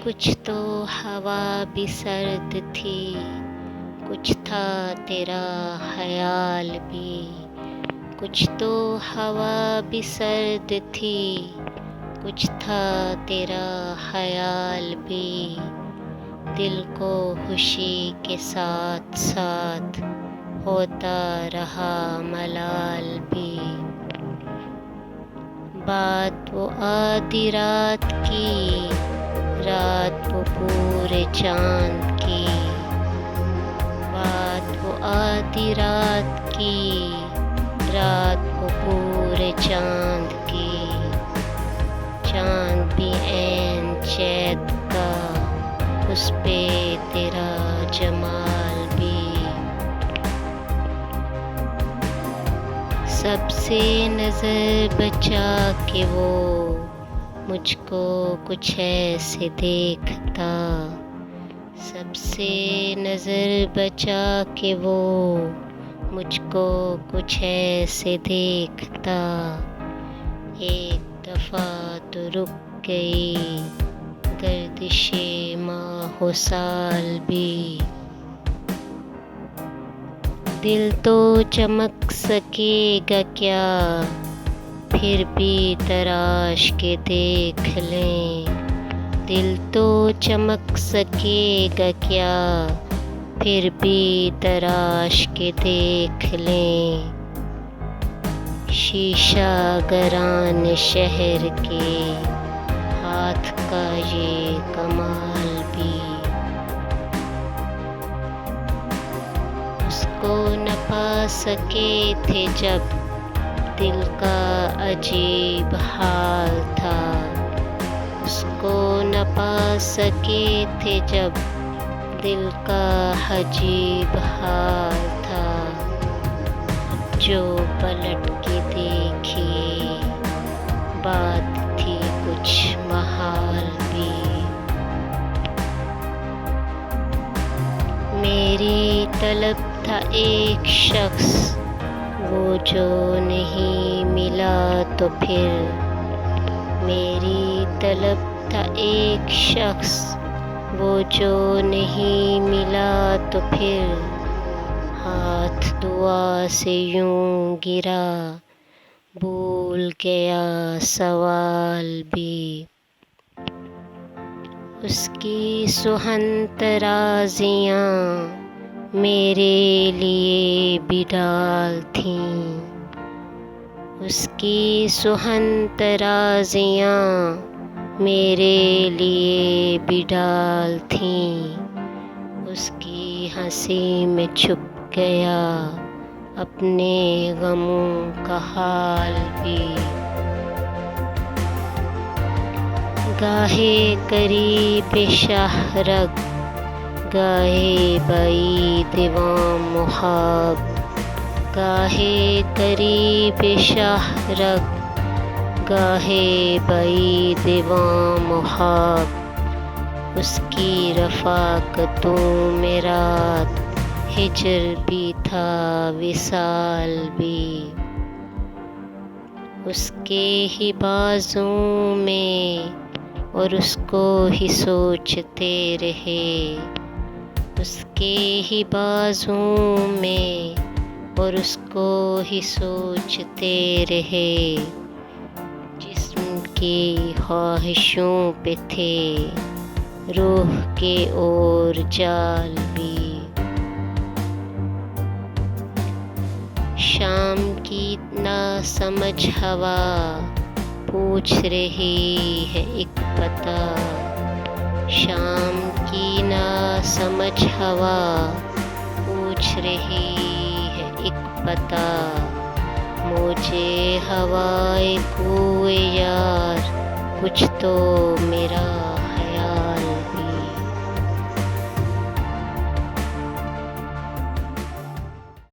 کچھ تو ہوا بھی سرد تھی، کچھ تھا تیرا خیال بھی، کچھ تو ہوا بھی سرد تھی، کچھ تھا تیرا خیال بھی، دل کو خوشی کے ساتھ ساتھ ہوتا رہا ملال بھی۔ بات وہ آدھی رات کی، رات وہ پورے چاند کی، بات وہ آدھی رات کی، رات وہ پورے چاند کی، چاند بھی عین چیت کا، اس پہ تیرا جمال بھی۔ سب سے نظر بچا کے وہ مجھ کو کچھ ایسے دیکھتا، سب سے نظر بچا کے وہ مجھ کو کچھ ایسے دیکھتا، ایک دفعہ تو رک گئی گردش ماہ و سال بھی۔ دل تو چمک سکے گا کیا، پھر بھی تراش کے دیکھ لیں، دل تو چمک سکے گا کیا، پھر بھی تراش کے دیکھ لیں، شیشہ گران شہر کے ہاتھ کا یہ کمال بھی۔ اس کو نہ پا سکے تھے جب دل کا عجیب حال تھا، اس کو نہ پا سکے تھے جب دل کا عجیب حال تھا، جو پلٹ کے دیکھی بات تھی کچھ محال بھی۔ میری طلب تھا ایک شخص، وہ جو نہیں ملا تو پھر، میری طلب تھا ایک شخص، وہ جو نہیں ملا تو پھر، ہاتھ دعا سے یوں گرا بھول گیا سوال بھی۔ اس کی سخن ترازیاں میرے لیے بھی ڈال تھیں، اس کی سخن ترازیاں میرے لیے بھی ڈال تھیں، اس کی ہنسی میں چھپ گیا اپنے غموں کا حال بھی۔ گاہے قریب شاہ رگ، گاہے بعید وام و خواب، گاہے قریب شاہ رگ، گاہے بعید وام و خواب، اس کی رفاقتوں میں رات ہجر بھی تھا وصال بھی، اس کے ہی بازوں میں اور اس کو ہی سوچتے رہے، اس کے ہی بازوں میں اور اس کو ہی سوچتے رہے، جسم کی خواہشوں پہ تھے روح کے اور جال بھی۔ شام کی ناسمجھ ہوا پوچھ رہی ہے ایک پتہ، شام کی ناسمجھ ہوا پوچھ رہی ہے ایک پتہ، مجھے ہوائے کوئے یار کچھ تو میرا